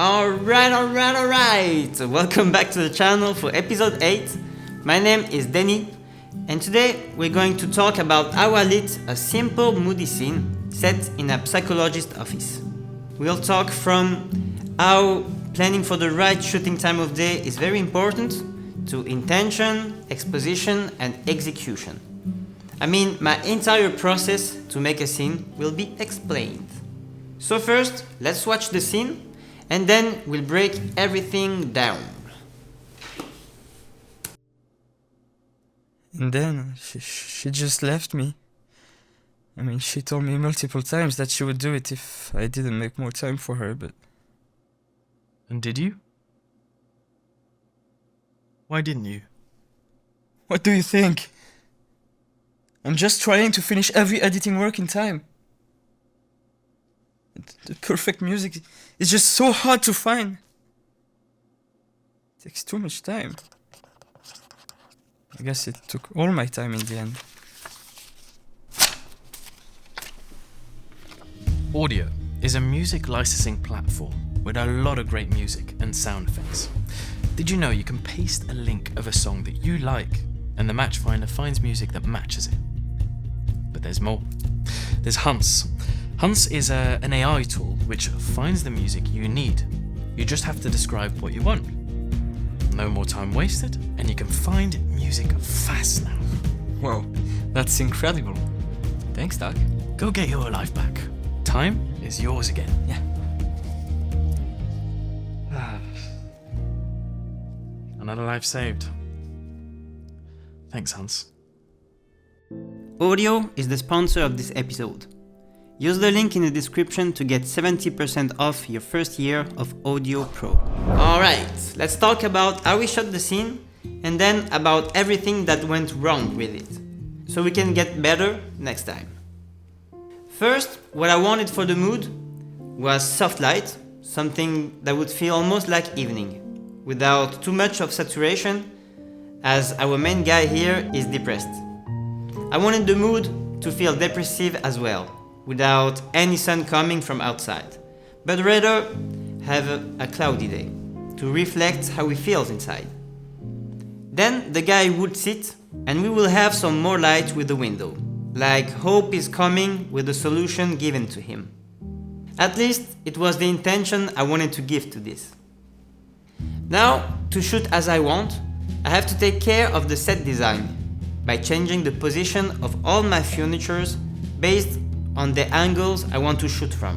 Alright! Welcome back to the channel for episode 8. My name is Denny, and today we're going to talk about how I lit a simple moody scene set in a psychologist's office. We'll talk from how planning for the right shooting time of day is very important, to intention, exposition, and execution. I mean, my entire process to make a scene will be explained. So first, let's watch the scene, and then we'll break everything down. And then she just left me. I mean, she told me multiple times that she would do it if I didn't make more time for her, but... And did you? Why didn't you? What do you think? I'm just trying to finish every editing work in time. The perfect music is just so hard to find. It takes too much time. I guess it took all my time in the end. Audio is a music licensing platform with a lot of great music and sound effects. Did you know you can paste a link of a song that you like and the match finder finds music that matches it? But there's more. There's Hunts. Hunts is an AI tool which finds the music you need. You just have to describe what you want. No more time wasted, and you can find music fast now. Whoa, that's incredible. Thanks, Doc. Go get your life back. Time is yours again. Yeah. Another life saved. Thanks, Hans. Audio is the sponsor of this episode. Use the link in the description to get 70% off your first year of Audio Pro. Alright, let's talk about how we shot the scene and then about everything that went wrong with it, so we can get better next time. First, what I wanted for the mood was soft light, something that would feel almost like evening, without too much of saturation, as our main guy here is depressed. I wanted the mood to feel depressive as well, without any sun coming from outside, but rather have a cloudy day, to reflect how he feels inside. Then the guy would sit, and we will have some more light with the window, like hope is coming with the solution given to him. At least it was the intention I wanted to give to this. Now, to shoot as I want, I have to take care of the set design by changing the position of all my furnitures based on the angles I want to shoot from.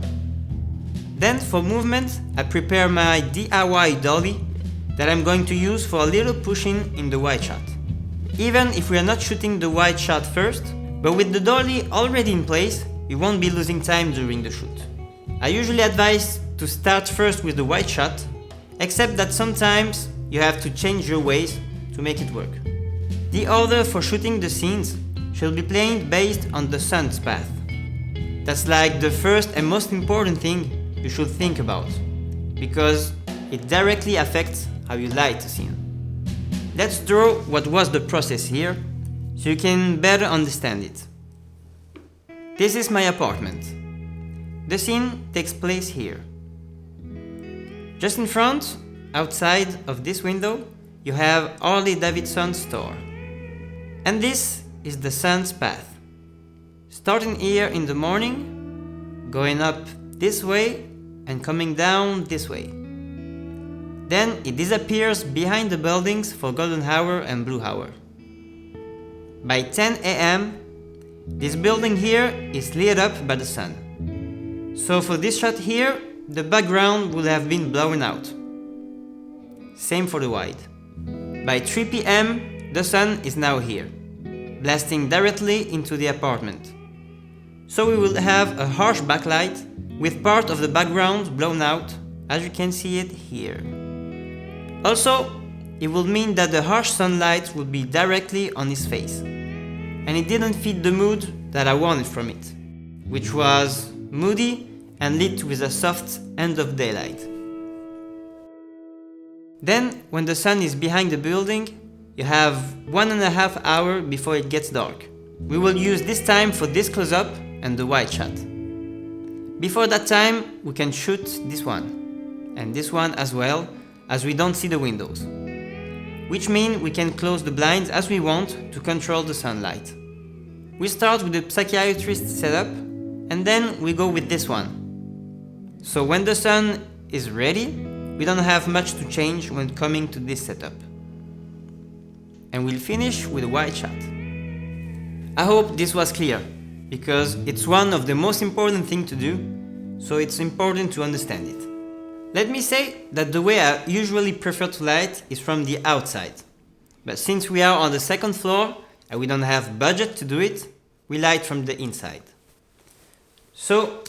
Then for movement, I prepare my DIY dolly that I'm going to use for a little pushing in the wide shot. Even if we are not shooting the wide shot first, but with the dolly already in place, we won't be losing time during the shoot. I usually advise to start first with the wide shot, except that sometimes you have to change your ways to make it work. The order for shooting the scenes should be planned based on the sun's path. That's like the first and most important thing you should think about, because it directly affects how you light the scene. Let's draw what was the process here, so you can better understand it. This is my apartment. The scene takes place here. Just in front, outside of this window, you have Harley Davidson's store. And this is the sun's path. Starting here in the morning, going up this way and coming down this way. Then it disappears behind the buildings for golden hour and blue hour. By 10 AM, this building here is lit up by the sun. So for this shot here, the background would have been blown out. Same for the wide. By 3 PM, the sun is now here, blasting directly into the apartment. So we will have a harsh backlight with part of the background blown out, as you can see it here. Also, it will mean that the harsh sunlight would be directly on his face, and it didn't fit the mood that I wanted from it, which was moody and lit with a soft end of daylight. Then, when the sun is behind the building, you have 1.5 hours before it gets dark. We will use this time for this close-up and the wide shot. Before that time, we can shoot this one. and this one as well, as we don't see the windows. Which means we can close the blinds as we want to control the sunlight. We start with the psychiatrist setup, and then we go with this one. So when the sun is ready, we don't have much to change when coming to this setup. And we'll finish with a wide shot. I hope this was clear, because it's one of the most important things to do, so it's important to understand it. Let me say that the way I usually prefer to light is from the outside. But since we are on the second floor and we don't have budget to do it, we light from the inside. So,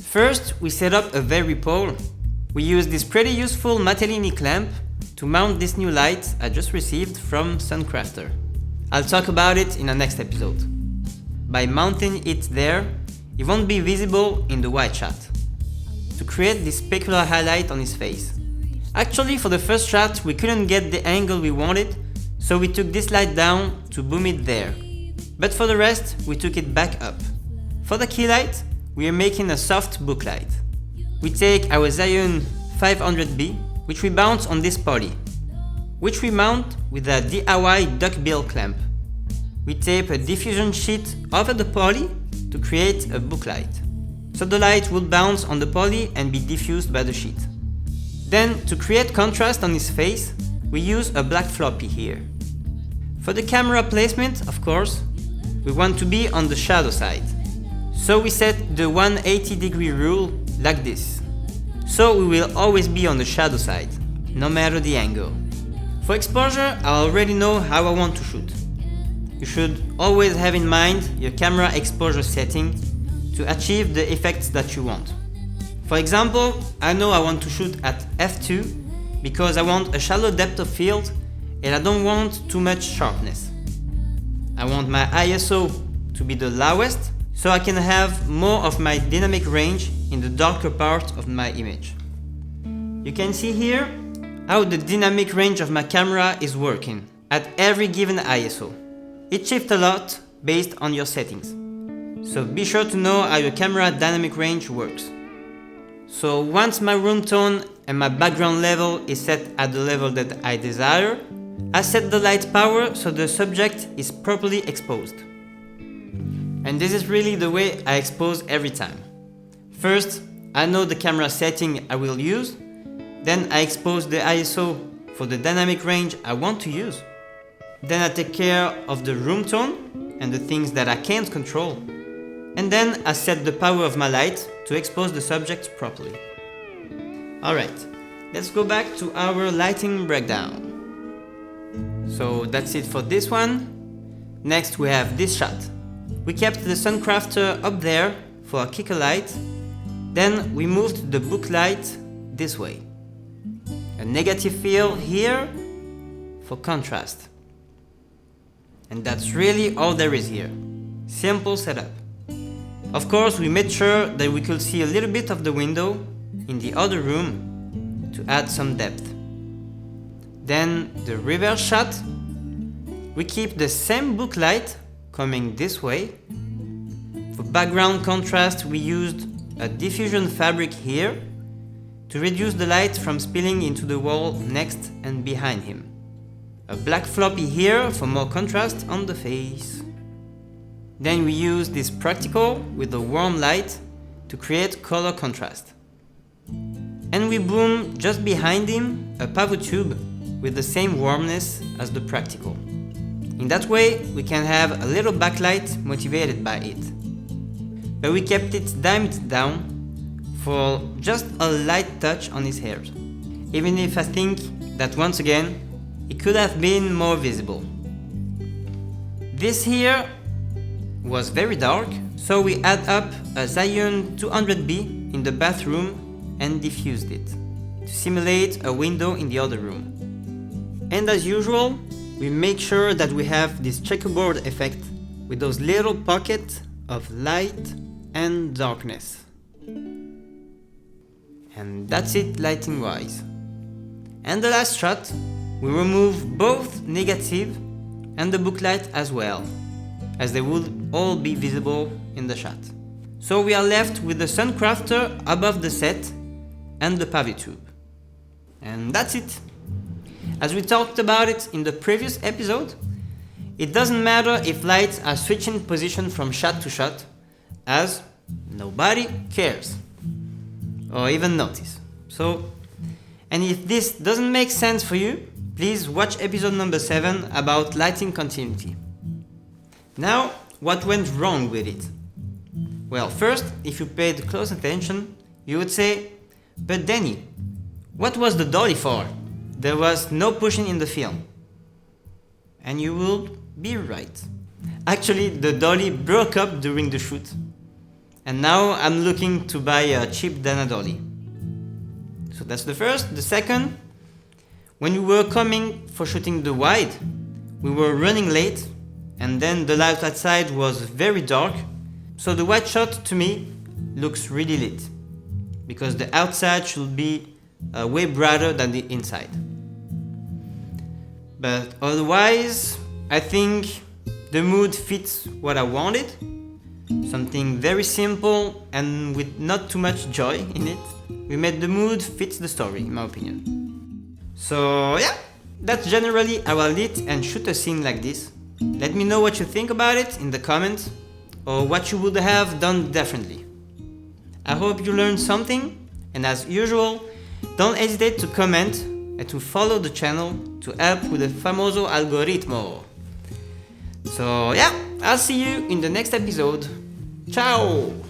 first we set up a very pole. We use this pretty useful Matellini clamp to mount this new light I just received from SUNCRAFTER. I'll talk about it in the next episode. By mounting it there, it won't be visible in the wide shot, to create this specular highlight on his face. Actually, for the first shot, we couldn't get the angle we wanted, so we took this light down to boom it there. But for the rest, we took it back up. For the key light, we are making a soft book light. We take our Xeon 500B, which we bounce on this poly, which we mount with a DIY duckbill clamp. We tape a diffusion sheet over the poly to create a book light. So the light will bounce on the poly and be diffused by the sheet. Then, to create contrast on his face, we use a black floppy here. For the camera placement, of course, we want to be on the shadow side. So we set the 180-degree rule like this. So we will always be on the shadow side, no matter the angle. For exposure, I already know how I want to shoot. You should always have in mind your camera exposure setting to achieve the effects that you want. For example, I know I want to shoot at f2 because I want a shallow depth of field and I don't want too much sharpness. I want my ISO to be the lowest so I can have more of my dynamic range in the darker part of my image. You can see here how the dynamic range of my camera is working at every given ISO. It shifts a lot based on your settings. So be sure to know how your camera dynamic range works. So once my room tone and my background level is set at the level that I desire, I set the light power so the subject is properly exposed. And this is really the way I expose every time. First, I know the camera setting I will use, then I expose the ISO for the dynamic range I want to use. Then I take care of the room tone and the things that I can't control. And then I set the power of my light to expose the subject properly. Alright, let's go back to our lighting breakdown. So that's it for this one. Next we have this shot. We kept the SUNCRAFTER up there for a kicker light. Then we moved the book light this way. A negative field here for contrast. And that's really all there is here. Simple setup. Of course, we made sure that we could see a little bit of the window in the other room to add some depth. Then the reverse shot. We keep the same book light coming this way. For background contrast, we used a diffusion fabric here to reduce the light from spilling into the wall next and behind him. A black floppy here for more contrast on the face. Then we use this practical with a warm light to create color contrast. And we boom just behind him a pivot tube with the same warmness as the practical. In that way, we can have a little backlight motivated by it. But we kept it dimmed down for just a light touch on his hair, even if I think that once again, it could have been more visible. This here was very dark, so we add up a Xeon 200B in the bathroom and diffused it to simulate a window in the other room. And as usual, we make sure that we have this checkerboard effect with those little pockets of light and darkness. And that's it lighting wise. And the last shot, we remove both negative and the book light as well, as they would all be visible in the shot. So we are left with the SUNCRAFTER above the set and the pavé tube. And that's it. As we talked about it in the previous episode, it doesn't matter if lights are switching position from shot to shot, as nobody cares or even notice. And if this doesn't make sense for you, please watch episode number 7 about lighting continuity. Now, what went wrong with it? Well, first, if you paid close attention, you would say, but Danny, what was the dolly for? There was no pushing in the film. And you will be right. Actually, the dolly broke up during the shoot. And now I'm looking to buy a cheap Dana dolly. So that's the first. The second, when we were coming for shooting the wide, we were running late, and then the light outside was very dark, so the wide shot to me looks really lit, because the outside should be way brighter than the inside. But otherwise, I think the mood fits what I wanted, something very simple and with not too much joy in it. We made the mood fits the story, in my opinion. So yeah, that's generally how I lit and shoot a scene like this. Let me know what you think about it in the comments, or what you would have done differently. I hope you learned something, and as usual, don't hesitate to comment and to follow the channel to help with the famoso algoritmo. So yeah, I'll see you in the next episode. Ciao!